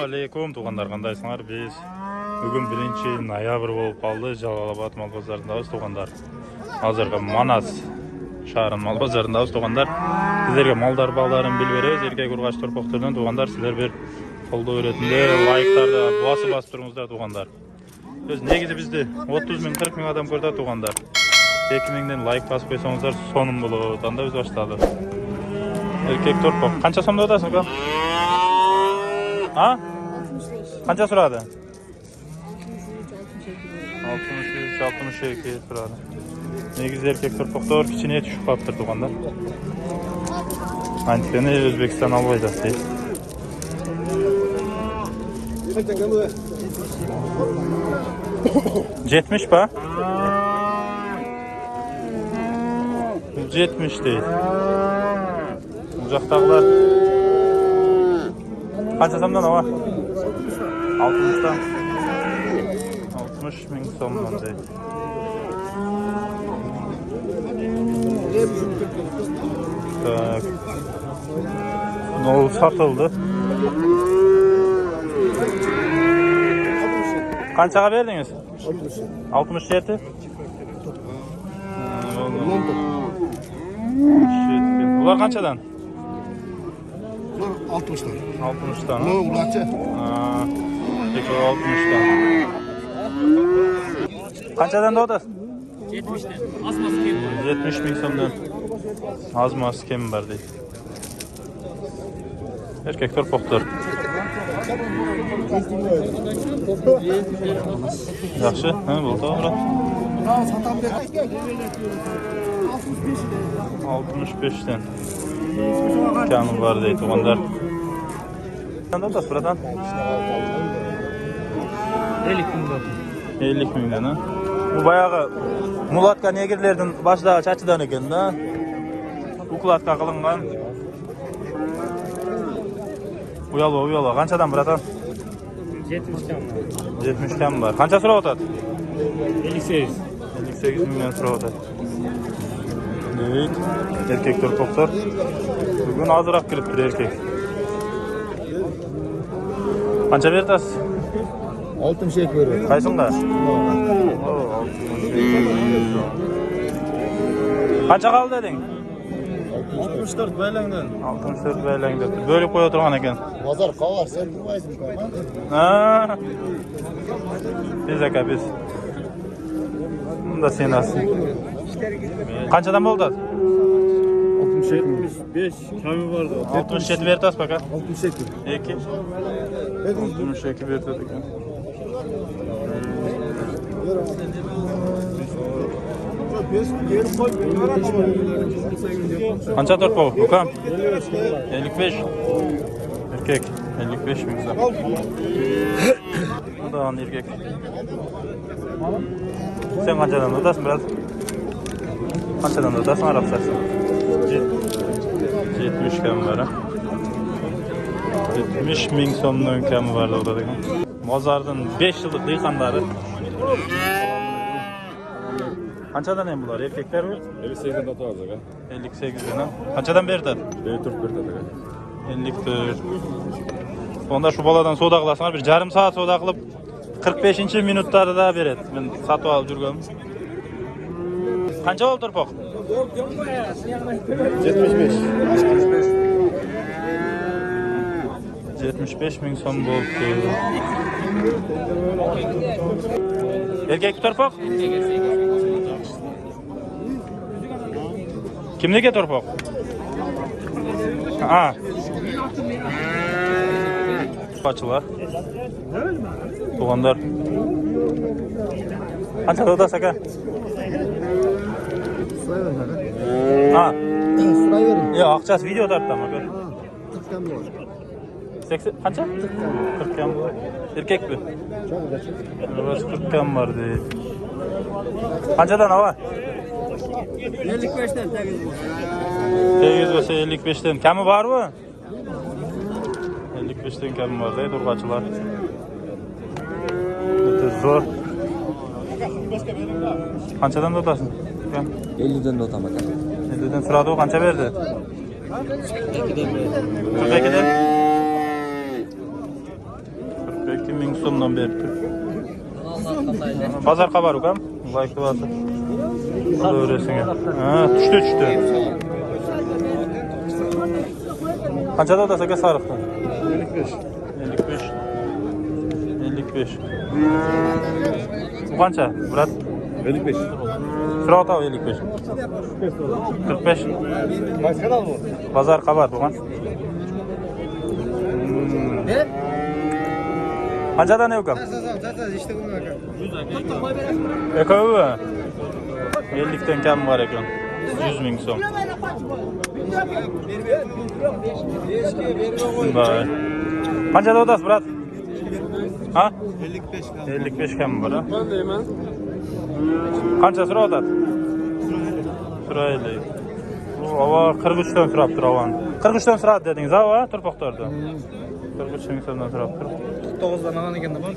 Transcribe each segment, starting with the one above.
Assalamualaikum туғандар, қандайсыңар? Біз бүгін 1 ноябрь болып қалды. Жалал-Абад мал базарындамыз туғандар. Азырғы Манас шаарынын мал базарындамыз туғандар. Сіздерге малдар бағдарын біліп береміз. Еркек ургач торпоқтардан туғандар, сіздер бір қолдау ретінде лайктарды басып тұрыңыздар туғандар. Біз негізі бізді 30 мың 40 мың адам көрді туғандар. 2000-ден лайк басып қойсаңыздар соным болады. Анда біз баштады. Erkek torpaq. Qancha so'mda o'tasın uka? Ha? 65. Qancha so'radi? 63-62 so'radi. Negiz erkek torpaq to'g'ri kichine tushib qolibdir tuğanlar. Anteni O'zbekiston alvoydasi. 70 pa? 70 değil. Uzaktağlar kaç adamdan hava? 60'dan 60 bin sonundan değil. Tak. Nol satıldı. Kaçağa verdiniz? 67. Bunlar kaçadan? 60'dan. 60'dan. Ne ulaçı? Peki 60'dan. Kaçadan da odasın? 70'ten. Az maskem var. 70 bin sondan. Az maskem var değil. Erkek torpaqdır. Yaxşı, hə, buldu ora. 65'ten. Kamı var deydi tuğanlar. Sen de otasın buradan? 50 mindən ha. Bu bayağı mulatka negirlerden başlağı çaçıdan eken da. Ukulatka kılıngan. Uyala. Kançadan buradan? 70 kam var. Kança sıra otat? 58. 58 milyon sıra otat. Evet. Erkek torpaqlar. Bugün azırak kirip bir erkek. Kança bertasiz? 60 şey veriyor. Kaysınga? Kança kaldı dedin? 64 beylenden. 64 beylengde. Böyle koy oturgan eken. Pazar kavar sen durmaysın kavar. Ha. Biz aka biz. Bunda sen alsın. Kançadan oldu? 75 kami vardı. 67 vertas baka. 68. 2. 62 vertas eken. Kança torpaq? Ukam? 55. Erkek. 55 bin güzel. Bu da an erkek. Sen kançadan otasın biraz? Kançadan otasın Arap sarsın? 70 kam var ha. 70 bin somluğun kamı vardı orada. Mozar'dan 5 yıllık dıykanları. Kançadan hem bunlar? Erkekler mi? 58'den de atacak ha. 58'den ha. Kançadan berdi? 54 berdi ha. 54. Onda şu baladan soda kılasınlar. Bir yarım saat soda kılıp 45. minutları da beret. Ben satı alıp durgam. Kança oldu torpaq? 75. 75 bin son oldu. Erkek torpaq? Kimdeki torpaq? Ha. Açılar. Tuğanlar. Kança da otasın aka? Ha. Sırayı verin. Ya akçası video tarttı ama. 40 kam var. 80 kaça? 40 kam. Erkek mi? Çok kaçın. Burası 40 kam var değil. Kançadan hava? 55'ten tekiz bu. 8 olsa 55'ten. Kamı var mı? 55'ten kamı var değil durgaçılar. Bu zor. Kançadan da otasın? 50'den de otamak ha. 50'den sırada o kança verdi? 42'den. 12 ming so'mdan beribdi. Bozorga bor ukam. Like qilyapti. O'resiga. Ha, tushdi. Qanchada o'tasiz aka sariqdan? 55. Bu qancha? Brat 55. Sırata 55. 45. Pazar qabar bo'lgan. Qanchadan ukam? Ekovi. 50 dan kam bor ekan. 100 ming so'm. Vay. Qanchada o'tasiz, brat? Ha? 55 kam bor. Ben deyman. Qancha so'rab o'tadi? Surayli. Ava 43 dan so'rab tur avan. 43 dan so'radi dedingiz, ava turpoqtorda. 43 ming so'mdan so'rab tur. 49 dan alan ekanda bor.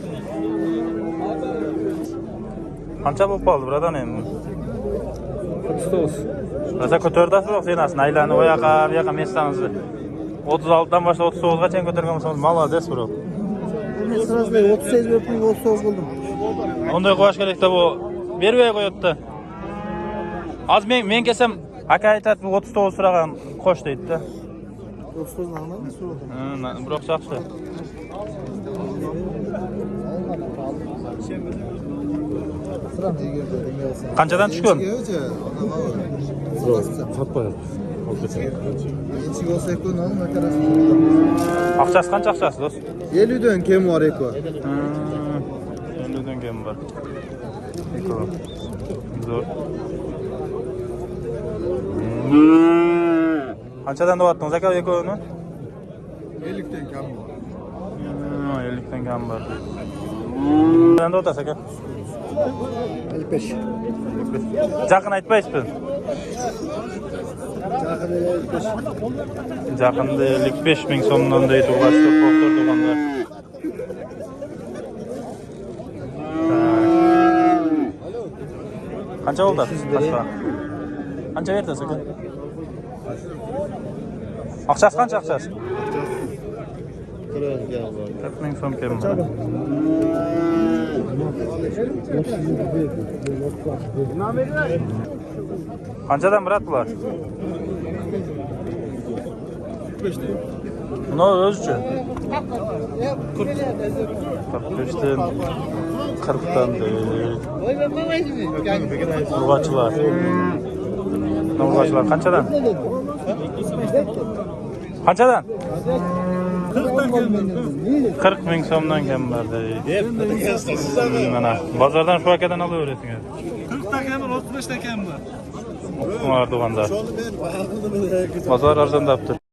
Qancha bo'lib qoldi, bratdan endi? 49. Rosa ko'tardasiz, sen asli aylanib bu yoqqa messangizni 36 dan boshlab 39 gacha ko'targan bo'lsangiz, молодец, bro. Men sırası 38 verip 39 buldum. Onday qo'yish kerak-da bu. Bermay qo'yapti. Hozir men kelsam, aka aytadi, bu 39 so'ragan qo'sh deydi-da. 39 normal mi so'radim? Ha, biroq yaxshi. Sıram diye girdi. Qanchadan tushgan? Satmayın. Yetişik olsa ekon alın arkadaşlar. Aqchasi qancha aqchasi, do'st? 50 dön kim var eko? 50 dan kam bor. Zo'r. Qanchadan deyaptingiz aka ekoni? 50 dön kim var? 50 dan kam bor. Qanday o'tasiz aka? 55. Yaqin aytmaysizmi? Yaqinda 55 ming so'mdan deydi ulaştı doktor doganda. Qancha oldu? Qancha verdingiz aka? Aqchasi qancha aqchasi? 40 ming so'm kam. Qanchadan brat bular? Buni o'zi uchun. 45dan 40dan deydi. Urg'ochilar. Urg'ochilar qanchadan? Qanchadan? 40 ming so'mdan kam bor deydi. Mana bozordan shu akadan olaverasizlar. 40 dan kam, 35 dan kam bor. Var doganda. Bozor arzonlabdi.